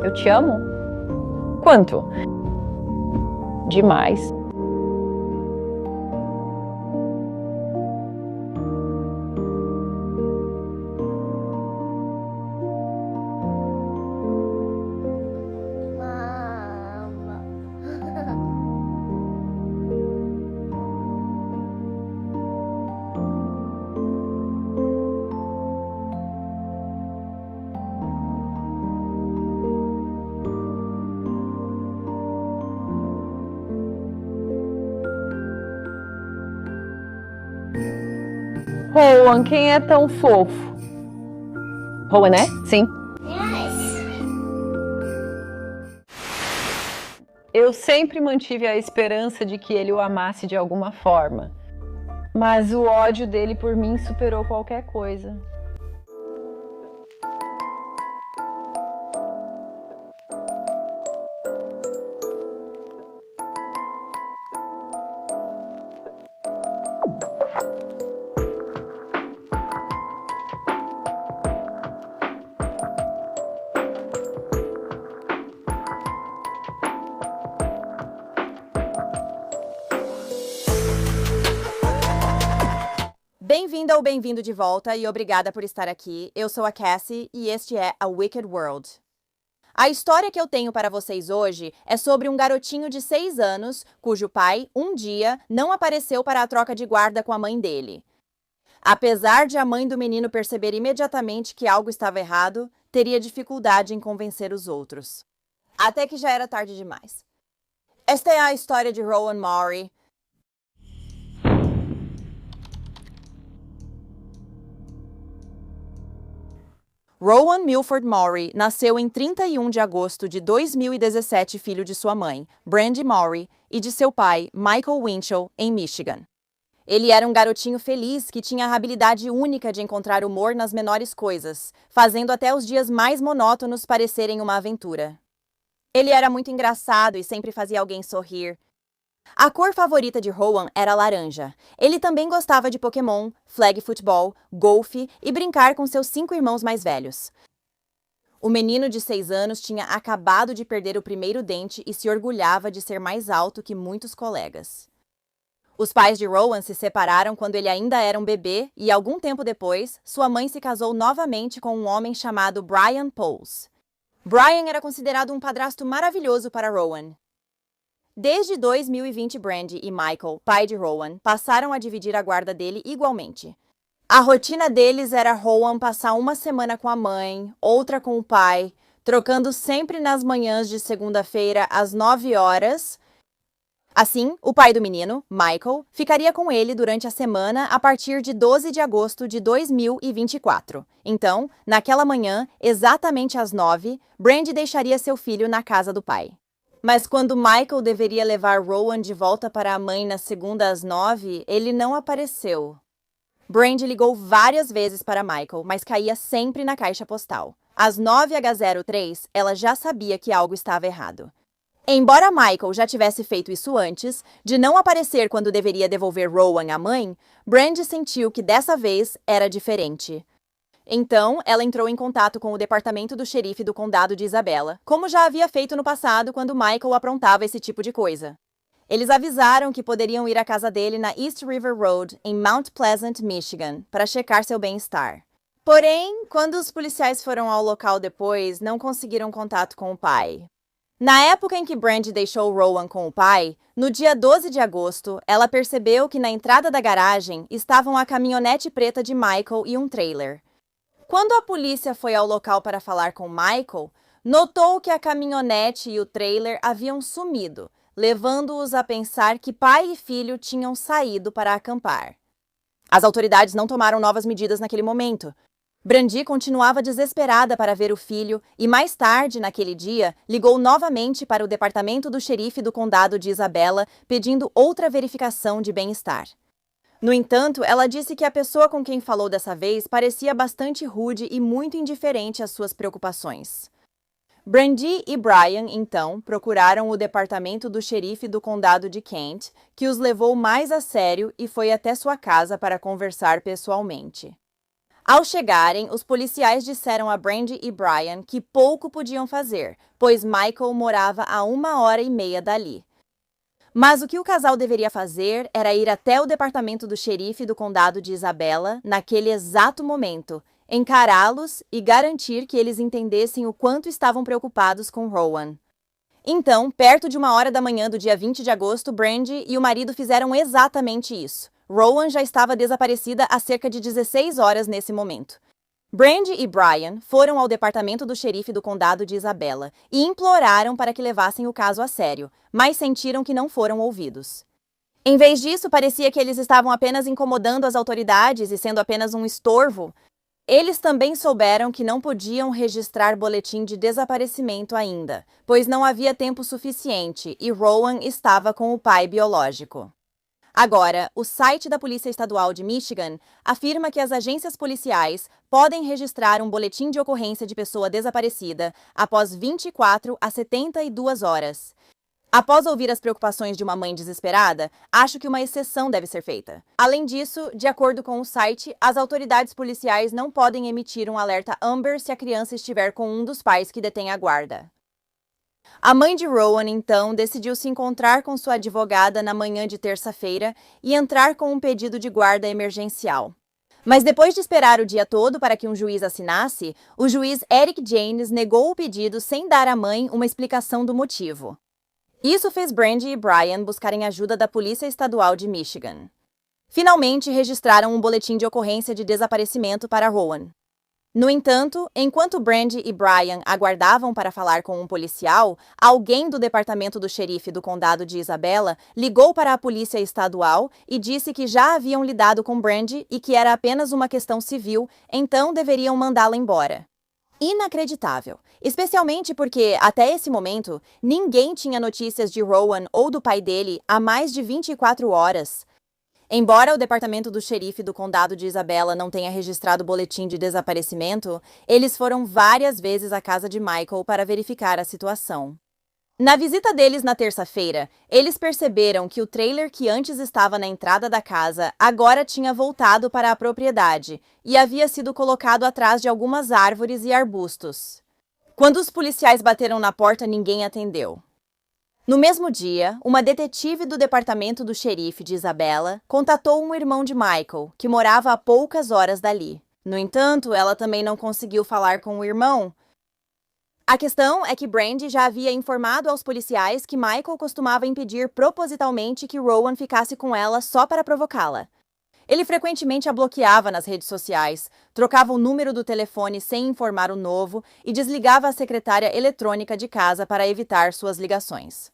Eu te amo? Quanto? Demais. Rowan, quem é tão fofo? Rowan, né? Sim. Eu sempre mantive a esperança de que ele o amasse de alguma forma, mas o ódio dele por mim superou qualquer coisa. Bem-vinda ou bem-vindo de volta e obrigada por estar aqui. Eu sou a Cassie e este é A Wicked World. A história que eu tenho para vocês hoje é sobre um garotinho de 6 anos cujo pai, um dia, não apareceu para a troca de guarda com a mãe dele. Apesar de a mãe do menino perceber imediatamente que algo estava errado, teria dificuldade em convencer os outros. Até que já era tarde demais. Esta é a história de Rowan Maury. Rowan Milford Maury nasceu em 31 de agosto de 2017, filho de sua mãe, Brandy Maury, e de seu pai, Michael Winchell, em Michigan. Ele era um garotinho feliz que tinha a habilidade única de encontrar humor nas menores coisas, fazendo até os dias mais monótonos parecerem uma aventura. Ele era muito engraçado e sempre fazia alguém sorrir. A cor favorita de Rowan era laranja. Ele também gostava de Pokémon, flag football, golfe e brincar com seus 5 irmãos mais velhos. O menino de 6 anos tinha acabado de perder o primeiro dente e se orgulhava de ser mais alto que muitos colegas. Os pais de Rowan se separaram quando ele ainda era um bebê e, algum tempo depois, sua mãe se casou novamente com um homem chamado Brian Pauls. Brian era considerado um padrasto maravilhoso para Rowan. Desde 2020, Brandy e Michael, pai de Rowan, passaram a dividir a guarda dele igualmente. A rotina deles era Rowan passar uma semana com a mãe, outra com o pai, trocando sempre nas manhãs de segunda-feira às 9 horas. Assim, o pai do menino, Michael, ficaria com ele durante a semana a partir de 12 de agosto de 2024. Então, naquela manhã, exatamente às 9, Brandy deixaria seu filho na casa do pai. Mas quando Michael deveria levar Rowan de volta para a mãe na segunda às 9, ele não apareceu. Brandy ligou várias vezes para Michael, mas caía sempre na caixa postal. Às 9h03, ela já sabia que algo estava errado. Embora Michael já tivesse feito isso antes, de não aparecer quando deveria devolver Rowan à mãe, Brandy sentiu que dessa vez era diferente. Então, ela entrou em contato com o departamento do xerife do condado de Isabela, como já havia feito no passado quando Michael aprontava esse tipo de coisa. Eles avisaram que poderiam ir à casa dele na East River Road, em Mount Pleasant, Michigan, para checar seu bem-estar. Porém, quando os policiais foram ao local depois, não conseguiram contato com o pai. Na época em que Brandy deixou Rowan com o pai, no dia 12 de agosto, ela percebeu que na entrada da garagem estavam a caminhonete preta de Michael e um trailer. Quando a polícia foi ao local para falar com Michael, notou que a caminhonete e o trailer haviam sumido, levando-os a pensar que pai e filho tinham saído para acampar. As autoridades não tomaram novas medidas naquele momento. Brandy continuava desesperada para ver o filho e, mais tarde, naquele dia, ligou novamente para o departamento do xerife do condado de Isabela, pedindo outra verificação de bem-estar. No entanto, ela disse que a pessoa com quem falou dessa vez parecia bastante rude e muito indiferente às suas preocupações. Brandy e Brian, então, procuraram o departamento do xerife do condado de Kent, que os levou mais a sério e foi até sua casa para conversar pessoalmente. Ao chegarem, os policiais disseram a Brandy e Brian que pouco podiam fazer, pois Michael morava a 1h30 dali. Mas o que o casal deveria fazer era ir até o departamento do xerife do condado de Isabela, naquele exato momento, encará-los e garantir que eles entendessem o quanto estavam preocupados com Rowan. Então, perto de 1h da manhã do dia 20 de agosto, Brandy e o marido fizeram exatamente isso. Rowan já estava desaparecida há cerca de 16 horas nesse momento. Brandy e Brian foram ao departamento do xerife do condado de Isabela e imploraram para que levassem o caso a sério, mas sentiram que não foram ouvidos. Em vez disso, parecia que eles estavam apenas incomodando as autoridades e sendo apenas um estorvo. Eles também souberam que não podiam registrar boletim de desaparecimento ainda, pois não havia tempo suficiente e Rowan estava com o pai biológico. Agora, o site da Polícia Estadual de Michigan afirma que as agências policiais podem registrar um boletim de ocorrência de pessoa desaparecida após 24 a 72 horas. Após ouvir as preocupações de uma mãe desesperada, acho que uma exceção deve ser feita. Além disso, de acordo com o site, as autoridades policiais não podem emitir um alerta Amber se a criança estiver com um dos pais que detém a guarda. A mãe de Rowan, então, decidiu se encontrar com sua advogada na manhã de terça-feira e entrar com um pedido de guarda emergencial. Mas depois de esperar o dia todo para que um juiz assinasse, o juiz Eric Janes negou o pedido sem dar à mãe uma explicação do motivo. Isso fez Brandy e Brian buscarem ajuda da Polícia Estadual de Michigan. Finalmente, registraram um boletim de ocorrência de desaparecimento para Rowan. No entanto, enquanto Brandy e Brian aguardavam para falar com um policial, alguém do departamento do xerife do condado de Isabela ligou para a Polícia Estadual e disse que já haviam lidado com Brandy e que era apenas uma questão civil, então deveriam mandá-la embora. Inacreditável, especialmente porque, até esse momento, ninguém tinha notícias de Rowan ou do pai dele há mais de 24 horas. Embora o departamento do xerife do condado de Isabela não tenha registrado boletim de desaparecimento, eles foram várias vezes à casa de Michael para verificar a situação. Na visita deles na terça-feira, eles perceberam que o trailer que antes estava na entrada da casa agora tinha voltado para a propriedade e havia sido colocado atrás de algumas árvores e arbustos. Quando os policiais bateram na porta, ninguém atendeu. No mesmo dia, uma detetive do departamento do xerife de Isabela contatou um irmão de Michael, que morava a poucas horas dali. No entanto, ela também não conseguiu falar com o irmão. A questão é que Brandy já havia informado aos policiais que Michael costumava impedir propositalmente que Rowan ficasse com ela só para provocá-la. Ele frequentemente a bloqueava nas redes sociais, trocava o número do telefone sem informar o novo e desligava a secretária eletrônica de casa para evitar suas ligações.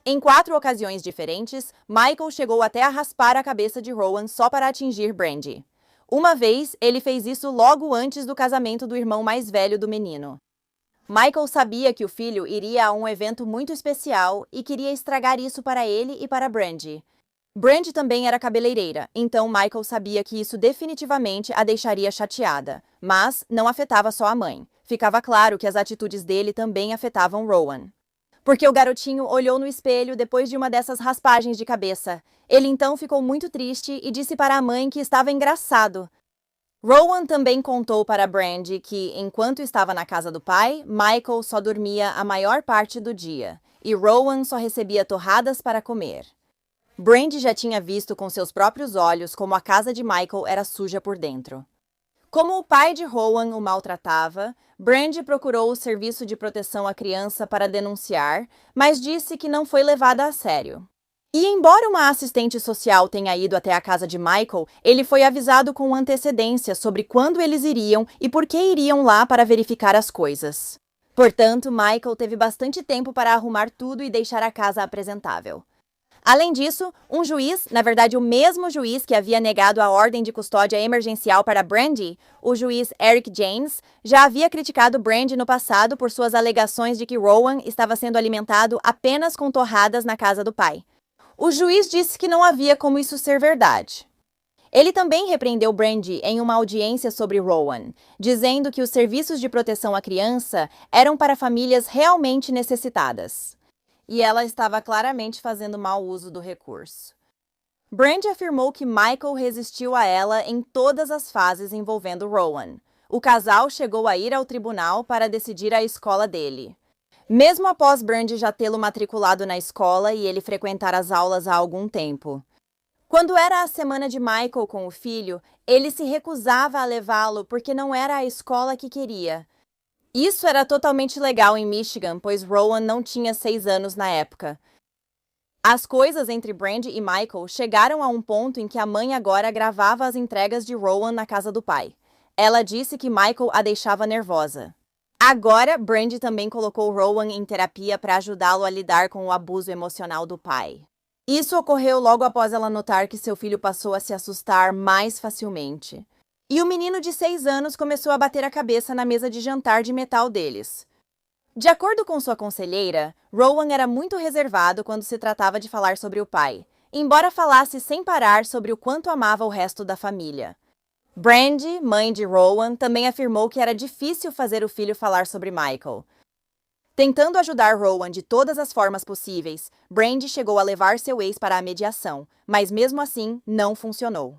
Em 4 ocasiões diferentes, Michael chegou até a raspar a cabeça de Rowan só para atingir Brandy. Uma vez, ele fez isso logo antes do casamento do irmão mais velho do menino. Michael sabia que o filho iria a um evento muito especial e queria estragar isso para ele e para Brandy. Brandy também era cabeleireira, então Michael sabia que isso definitivamente a deixaria chateada, mas não afetava só a mãe. Ficava claro que as atitudes dele também afetavam Rowan. Porque o garotinho olhou no espelho depois de uma dessas raspagens de cabeça. Ele então ficou muito triste e disse para a mãe que estava engraçado. Rowan também contou para Brandy que, enquanto estava na casa do pai, Michael só dormia a maior parte do dia, e Rowan só recebia torradas para comer. Brandy já tinha visto com seus próprios olhos como a casa de Michael era suja por dentro. Como o pai de Rowan o maltratava, Brandy procurou o Serviço de Proteção à Criança para denunciar, mas disse que não foi levada a sério. E embora uma assistente social tenha ido até a casa de Michael, ele foi avisado com antecedência sobre quando eles iriam e por que iriam lá para verificar as coisas. Portanto, Michael teve bastante tempo para arrumar tudo e deixar a casa apresentável. Além disso, um juiz, na verdade o mesmo juiz que havia negado a ordem de custódia emergencial para Brandy, o juiz Eric Janes, já havia criticado Brandy no passado por suas alegações de que Rowan estava sendo alimentado apenas com torradas na casa do pai. O juiz disse que não havia como isso ser verdade. Ele também repreendeu Brandy em uma audiência sobre Rowan, dizendo que os serviços de proteção à criança eram para famílias realmente necessitadas. E ela estava claramente fazendo mau uso do recurso. Brandy afirmou que Michael resistiu a ela em todas as fases envolvendo Rowan. O casal chegou a ir ao tribunal para decidir a escola dele. Mesmo após Brandy já tê-lo matriculado na escola e ele frequentar as aulas há algum tempo. Quando era a semana de Michael com o filho, ele se recusava a levá-lo porque não era a escola que queria. Isso era totalmente legal em Michigan, pois Rowan não tinha 6 anos na época. As coisas entre Brandy e Michael chegaram a um ponto em que a mãe agora gravava as entregas de Rowan na casa do pai. Ela disse que Michael a deixava nervosa. Agora, Brandy também colocou Rowan em terapia para ajudá-lo a lidar com o abuso emocional do pai. Isso ocorreu logo após ela notar que seu filho passou a se assustar mais facilmente. E o menino de 6 anos começou a bater a cabeça na mesa de jantar de metal deles. De acordo com sua conselheira, Rowan era muito reservado quando se tratava de falar sobre o pai, embora falasse sem parar sobre o quanto amava o resto da família. Brandy, mãe de Rowan, também afirmou que era difícil fazer o filho falar sobre Michael. Tentando ajudar Rowan de todas as formas possíveis, Brandy chegou a levar seu ex para a mediação, mas mesmo assim não funcionou.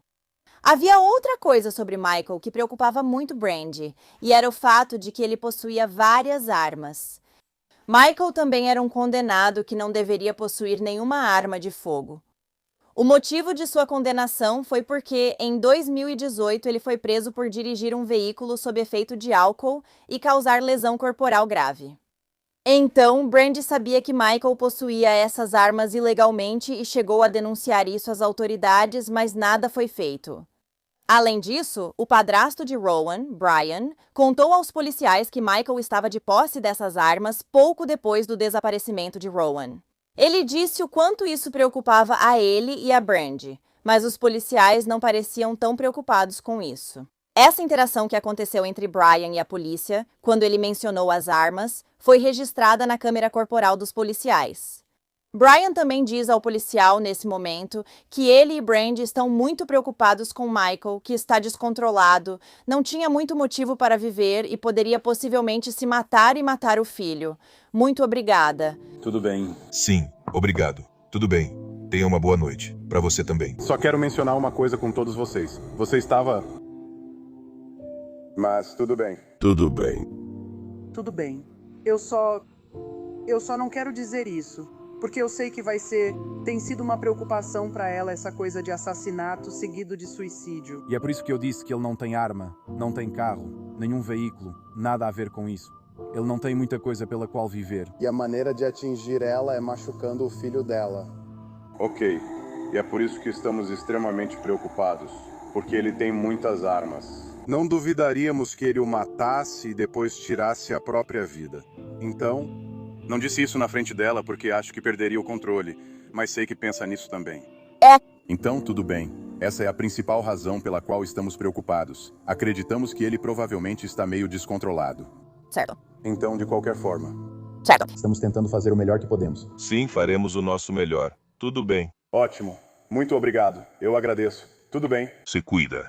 Havia outra coisa sobre Michael que preocupava muito Brandy, e era o fato de que ele possuía várias armas. Michael também era um condenado que não deveria possuir nenhuma arma de fogo. O motivo de sua condenação foi porque, em 2018, ele foi preso por dirigir um veículo sob efeito de álcool e causar lesão corporal grave. Então, Brandy sabia que Michael possuía essas armas ilegalmente e chegou a denunciar isso às autoridades, mas nada foi feito. Além disso, o padrasto de Rowan, Brian, contou aos policiais que Michael estava de posse dessas armas pouco depois do desaparecimento de Rowan. Ele disse o quanto isso preocupava a ele e a Brandy, mas os policiais não pareciam tão preocupados com isso. Essa interação que aconteceu entre Brian e a polícia, quando ele mencionou as armas, foi registrada na câmera corporal dos policiais. Brian também diz ao policial, nesse momento, que ele e Brandy estão muito preocupados com Michael, que está descontrolado, não tinha muito motivo para viver e poderia possivelmente se matar e matar o filho. Muito obrigada. Tudo bem. Sim, obrigado. Tudo bem. Tenha uma boa noite. Para você também. Só quero mencionar uma coisa com todos vocês. Você estava... Mas tudo bem. Tudo bem. Tudo bem. Eu só não quero dizer isso, porque eu sei que tem sido uma preocupação para ela essa coisa de assassinato seguido de suicídio. E é por isso que eu disse que ele não tem arma, não tem carro, nenhum veículo, nada a ver com isso. Ele não tem muita coisa pela qual viver. E a maneira de atingir ela é machucando o filho dela. Ok. E é por isso que estamos extremamente preocupados, porque ele tem muitas armas. Não duvidaríamos que ele o matasse e depois tirasse a própria vida. Então... Não disse isso na frente dela porque acho que perderia o controle, mas sei que pensa nisso também. Então, tudo bem. Essa é a principal razão pela qual estamos preocupados. Acreditamos que ele provavelmente está meio descontrolado. Certo. Então, de qualquer forma. Certo. Estamos tentando fazer o melhor que podemos. Sim, faremos o nosso melhor. Tudo bem. Ótimo. Muito obrigado. Eu agradeço. Tudo bem. Se cuida.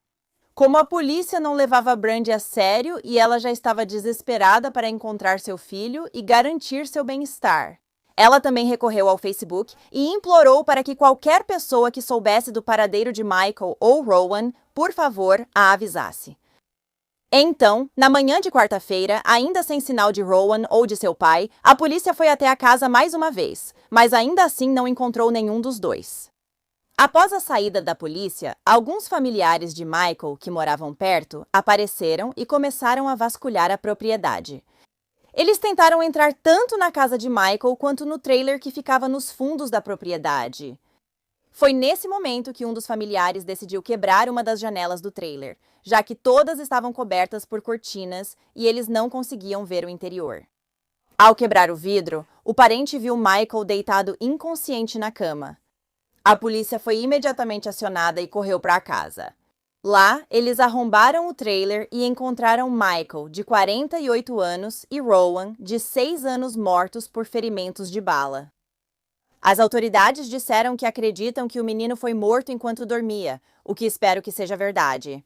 Como a polícia não levava Brandy a sério e ela já estava desesperada para encontrar seu filho e garantir seu bem-estar. Ela também recorreu ao Facebook e implorou para que qualquer pessoa que soubesse do paradeiro de Michael ou Rowan, por favor, a avisasse. Então, na manhã de quarta-feira, ainda sem sinal de Rowan ou de seu pai, a polícia foi até a casa mais uma vez, mas ainda assim não encontrou nenhum dos dois. Após a saída da polícia, alguns familiares de Michael, que moravam perto, apareceram e começaram a vasculhar a propriedade. Eles tentaram entrar tanto na casa de Michael quanto no trailer que ficava nos fundos da propriedade. Foi nesse momento que um dos familiares decidiu quebrar uma das janelas do trailer, já que todas estavam cobertas por cortinas e eles não conseguiam ver o interior. Ao quebrar o vidro, o parente viu Michael deitado inconsciente na cama. A polícia foi imediatamente acionada e correu para a casa. Lá, eles arrombaram o trailer e encontraram Michael, de 48 anos, e Rowan, de 6 anos, mortos por ferimentos de bala. As autoridades disseram que acreditam que o menino foi morto enquanto dormia, o que espero que seja verdade.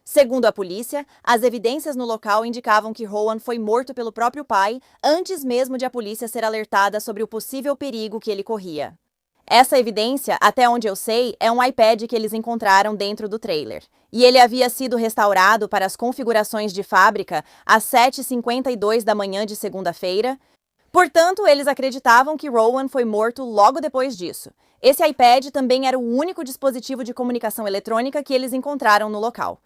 Segundo a polícia, as evidências no local indicavam que Rowan foi morto pelo próprio pai antes mesmo de a polícia ser alertada sobre o possível perigo que ele corria. Essa evidência, até onde eu sei, é um iPad que eles encontraram dentro do trailer. E ele havia sido restaurado para as configurações de fábrica às 7h52 da manhã de segunda-feira. Portanto, eles acreditavam que Rowan foi morto logo depois disso. Esse iPad também era o único dispositivo de comunicação eletrônica que eles encontraram no local.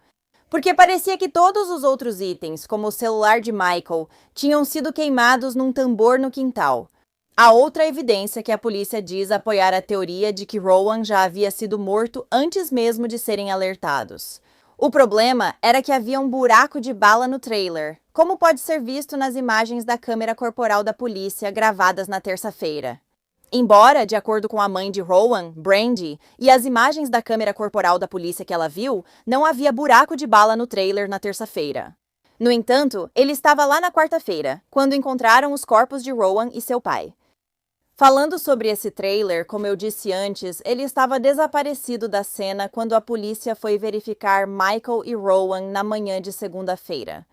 Porque parecia que todos os outros itens, como o celular de Michael, tinham sido queimados num tambor no quintal. Há outra evidência que a polícia diz apoiar a teoria de que Rowan já havia sido morto antes mesmo de serem alertados. O problema era que havia um buraco de bala no trailer, como pode ser visto nas imagens da câmera corporal da polícia gravadas na terça-feira. Embora, de acordo com a mãe de Rowan, Brandy, e as imagens da câmera corporal da polícia que ela viu, não havia buraco de bala no trailer na terça-feira. No entanto, ele estava lá na quarta-feira, quando encontraram os corpos de Rowan e seu pai. Falando sobre esse trailer, como eu disse antes, ele estava desaparecido da cena quando a polícia foi verificar Michael e Rowan na manhã de segunda-feira.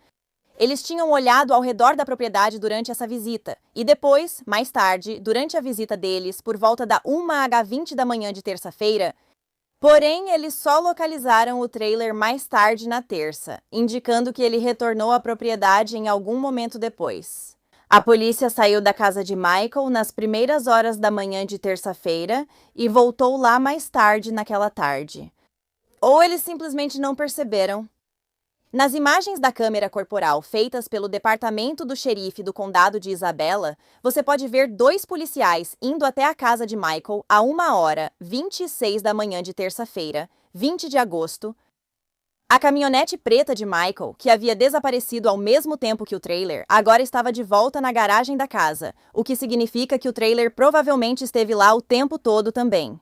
Eles tinham olhado ao redor da propriedade durante essa visita, e depois, mais tarde, durante a visita deles, por volta da 1h20 da manhã de terça-feira, porém, eles só localizaram o trailer mais tarde na terça, indicando que ele retornou à propriedade em algum momento depois. A polícia saiu da casa de Michael nas primeiras horas da manhã de terça-feira e voltou lá mais tarde naquela tarde. Ou eles simplesmente não perceberam. Nas imagens da câmera corporal feitas pelo departamento do xerife do condado de Isabela, você pode ver 2 policiais indo até a casa de Michael a 1h26 da manhã de terça-feira, 20 de agosto. A caminhonete preta de Michael, que havia desaparecido ao mesmo tempo que o trailer, agora estava de volta na garagem da casa, o que significa que o trailer provavelmente esteve lá o tempo todo também.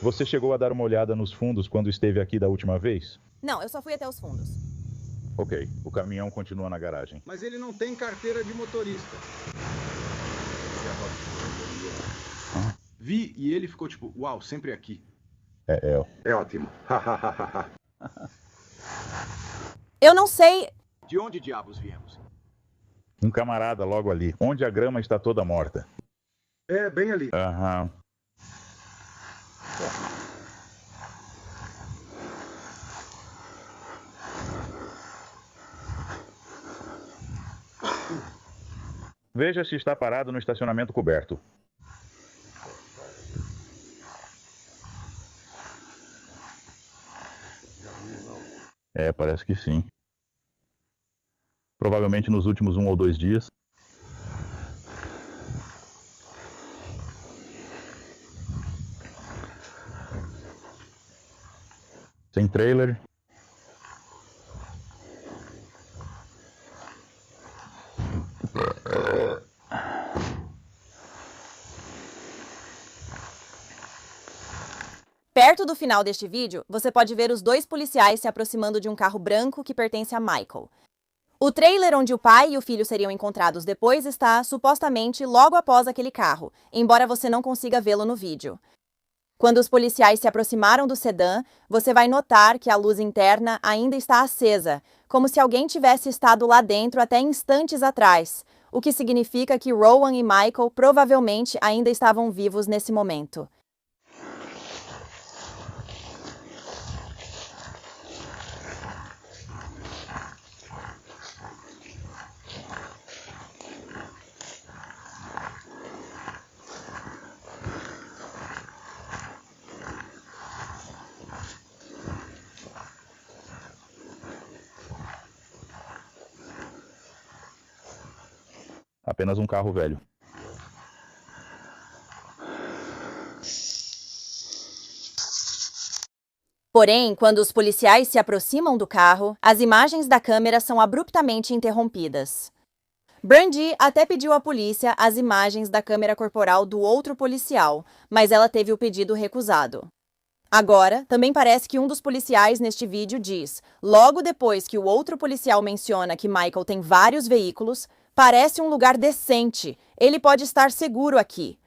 Você chegou a dar uma olhada nos fundos quando esteve aqui da última vez? Não, eu só fui até os fundos. Ok, o caminhão continua na garagem. Mas ele não tem carteira de motorista. Vi e ele ficou tipo, uau, sempre aqui. É ótimo. Eu não sei. De onde diabos viemos? Um camarada logo ali, onde a grama está toda morta. É, bem ali. Aham. Veja se está parado no estacionamento coberto. Parece que sim. Provavelmente nos últimos 1 ou 2 dias. Sem trailer. Perto do final deste vídeo, você pode ver os 2 policiais se aproximando de um carro branco que pertence a Michael. O trailer onde o pai e o filho seriam encontrados depois está, supostamente, logo após aquele carro, embora você não consiga vê-lo no vídeo. Quando os policiais se aproximaram do sedã, você vai notar que a luz interna ainda está acesa, como se alguém tivesse estado lá dentro até instantes atrás, o que significa que Rowan e Michael provavelmente ainda estavam vivos nesse momento. Apenas um carro velho. Porém, quando os policiais se aproximam do carro, as imagens da câmera são abruptamente interrompidas. Brandy até pediu à polícia as imagens da câmera corporal do outro policial, mas ela teve o pedido recusado. Agora, também parece que um dos policiais neste vídeo diz, logo depois que o outro policial menciona que Michael tem vários veículos, parece um lugar decente, ele pode estar seguro aqui.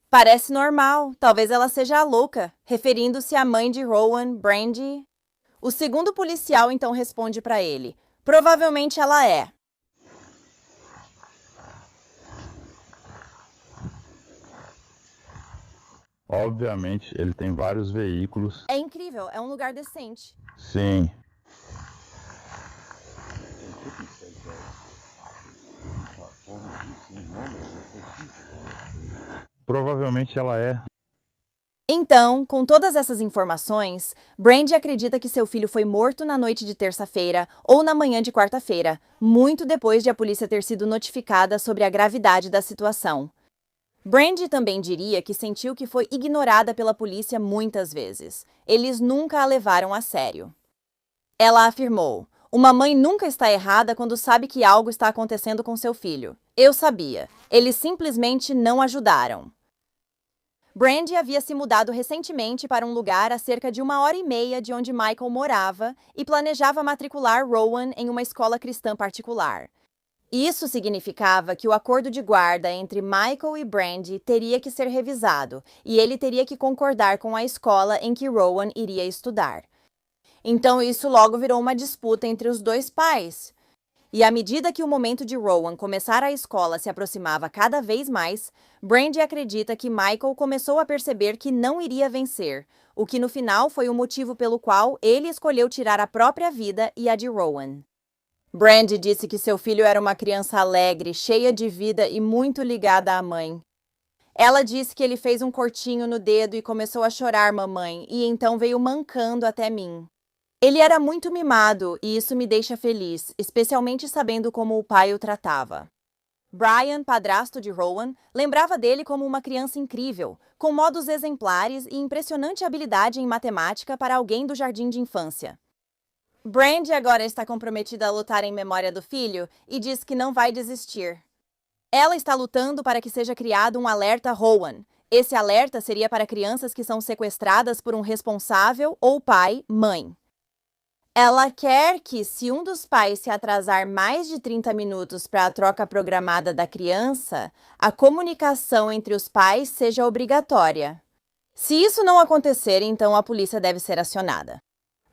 Parece normal, talvez ela seja a louca, referindo-se à mãe de Rowan, Brandy. O segundo policial então responde para ele, provavelmente ela é. Obviamente, ele tem vários veículos. É incrível, é um lugar decente. Sim. Provavelmente ela é. Então, com todas essas informações, Brandy acredita que seu filho foi morto na noite de terça-feira ou na manhã de quarta-feira, muito depois de a polícia ter sido notificada sobre a gravidade da situação. Brandy também diria que sentiu que foi ignorada pela polícia muitas vezes. Eles nunca a levaram a sério. Ela afirmou, uma mãe nunca está errada quando sabe que algo está acontecendo com seu filho. Eu sabia. Eles simplesmente não ajudaram. Brandy havia se mudado recentemente para um lugar a cerca de 1h30 de onde Michael morava e planejava matricular Rowan em uma escola cristã particular. Isso significava que o acordo de guarda entre Michael e Brandy teria que ser revisado e ele teria que concordar com a escola em que Rowan iria estudar. Então isso logo virou uma disputa entre os dois pais. E à medida que o momento de Rowan começar a escola se aproximava cada vez mais, Brandy acredita que Michael começou a perceber que não iria vencer, o que no final foi o motivo pelo qual ele escolheu tirar a própria vida e a de Rowan. Brandy disse que seu filho era uma criança alegre, cheia de vida e muito ligada à mãe. Ela disse que ele fez um cortinho no dedo e começou a chorar, mamãe, e então veio mancando até mim. Ele era muito mimado e isso me deixa feliz, especialmente sabendo como o pai o tratava. Brian, padrasto de Rowan, lembrava dele como uma criança incrível, com modos exemplares e impressionante habilidade em matemática para alguém do jardim de infância. Brandy agora está comprometida a lutar em memória do filho e diz que não vai desistir. Ela está lutando para que seja criado um alerta Rowan. Esse alerta seria para crianças que são sequestradas por um responsável ou pai, mãe. Ela quer que, se um dos pais se atrasar mais de 30 minutos para a troca programada da criança, a comunicação entre os pais seja obrigatória. Se isso não acontecer, então a polícia deve ser acionada.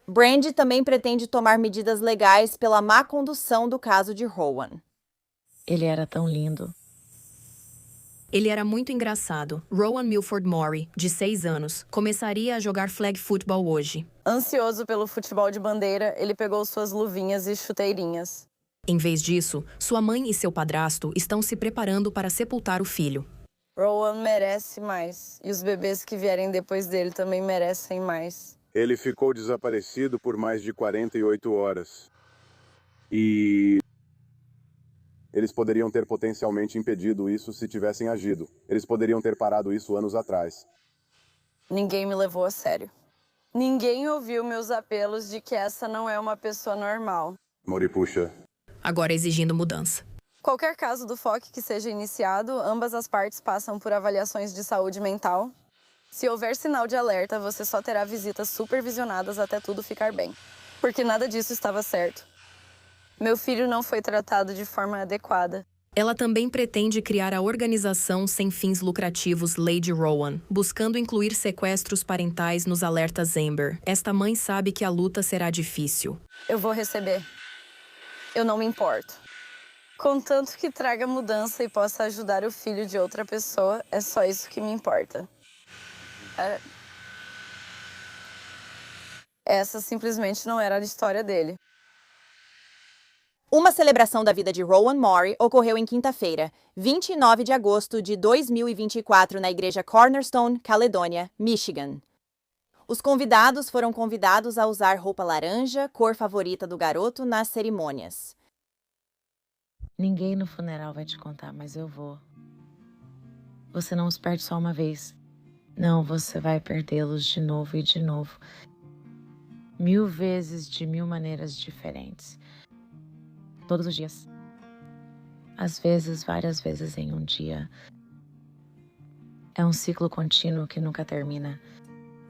Brandy também pretende tomar medidas legais pela má condução do caso de Rowan. Ele era tão lindo. Ele era muito engraçado. Rowan Milford Maury, de 6 anos, começaria a jogar flag football hoje. Ansioso pelo futebol de bandeira, ele pegou suas luvinhas e chuteirinhas. Em vez disso, sua mãe e seu padrasto estão se preparando para sepultar o filho. Rowan merece mais, e os bebês que vierem depois dele também merecem mais. Ele ficou desaparecido por mais de 48 horas. E eles poderiam ter potencialmente impedido isso se tivessem agido. Eles poderiam ter parado isso anos atrás. Ninguém me levou a sério. Ninguém ouviu meus apelos de que essa não é uma pessoa normal. Maury puxa. Agora exigindo mudança. Qualquer caso do FOC que seja iniciado, ambas as partes passam por avaliações de saúde mental. Se houver sinal de alerta, você só terá visitas supervisionadas até tudo ficar bem. Porque nada disso estava certo. Meu filho não foi tratado de forma adequada. Ela também pretende criar a organização sem fins lucrativos Lady Rowan, buscando incluir sequestros parentais nos alertas Amber. Esta mãe sabe que a luta será difícil. Eu vou receber. Eu não me importo. Contanto que traga mudança e possa ajudar o filho de outra pessoa, é só isso que me importa. Essa simplesmente não era a história dele. Uma celebração da vida de Rowan Maury ocorreu em quinta-feira, 29 de agosto de 2024, na igreja Cornerstone, Caledonia, Michigan. Os convidados foram convidados a usar roupa laranja, cor favorita do garoto, nas cerimônias. Ninguém no funeral vai te contar, mas eu vou. Você não os perde só uma vez. Não, você vai perdê-los de novo e de novo. 1000 vezes, de 1000 maneiras diferentes. Todos os dias. Às vezes, várias vezes em um dia. É um ciclo contínuo que nunca termina.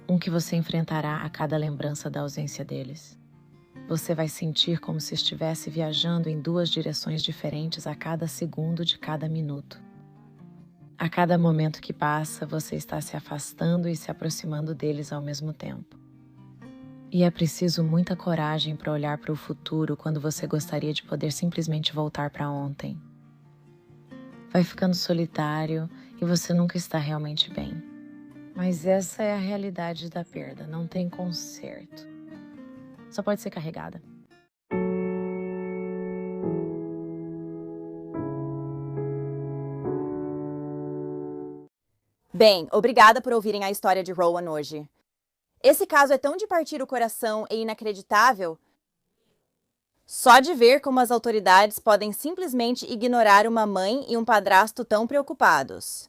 Um que você enfrentará a cada lembrança da ausência deles. Você vai sentir como se estivesse viajando em 2 direções diferentes a cada segundo de cada minuto. A cada momento que passa, você está se afastando e se aproximando deles ao mesmo tempo. E é preciso muita coragem para olhar para o futuro quando você gostaria de poder simplesmente voltar para ontem. Vai ficando solitário e você nunca está realmente bem. Mas essa é a realidade da perda, não tem conserto. Só pode ser carregada. Bem, obrigada por ouvirem a história de Rowan hoje. Esse caso é tão de partir o coração e inacreditável. Só de ver como as autoridades podem simplesmente ignorar uma mãe e um padrasto tão preocupados.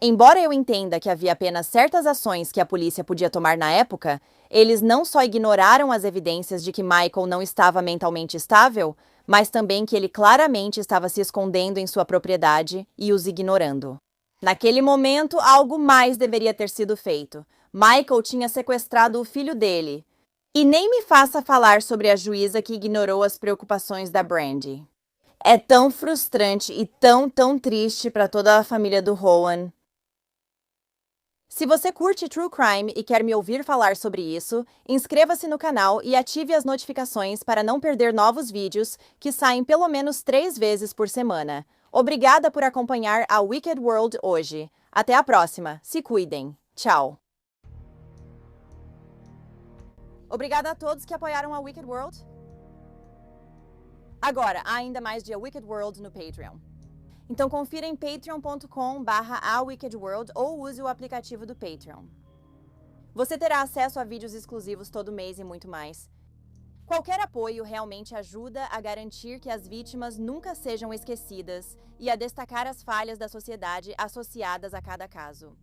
Embora eu entenda que havia apenas certas ações que a polícia podia tomar na época, eles não só ignoraram as evidências de que Michael não estava mentalmente estável, mas também que ele claramente estava se escondendo em sua propriedade e os ignorando. Naquele momento, algo mais deveria ter sido feito. Michael tinha sequestrado o filho dele. E nem me faça falar sobre a juíza que ignorou as preocupações da Brandy. É tão frustrante e tão triste para toda a família do Rowan. Se você curte True Crime e quer me ouvir falar sobre isso, inscreva-se no canal e ative as notificações para não perder novos vídeos que saem pelo menos 3 vezes por semana. Obrigada por acompanhar a Wicked World hoje. Até a próxima. Se cuidem. Tchau. Obrigada a todos que apoiaram a Wicked World. Agora, há ainda mais de A Wicked World no Patreon. Então confira em patreon.com/awickedworld ou use o aplicativo do Patreon. Você terá acesso a vídeos exclusivos todo mês e muito mais. Qualquer apoio realmente ajuda a garantir que as vítimas nunca sejam esquecidas e a destacar as falhas da sociedade associadas a cada caso.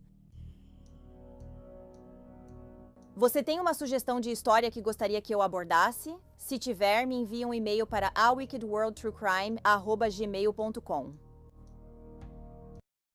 Você tem uma sugestão de história que gostaria que eu abordasse? Se tiver, me envie um e-mail para awickedworldtruecrime@gmail.com.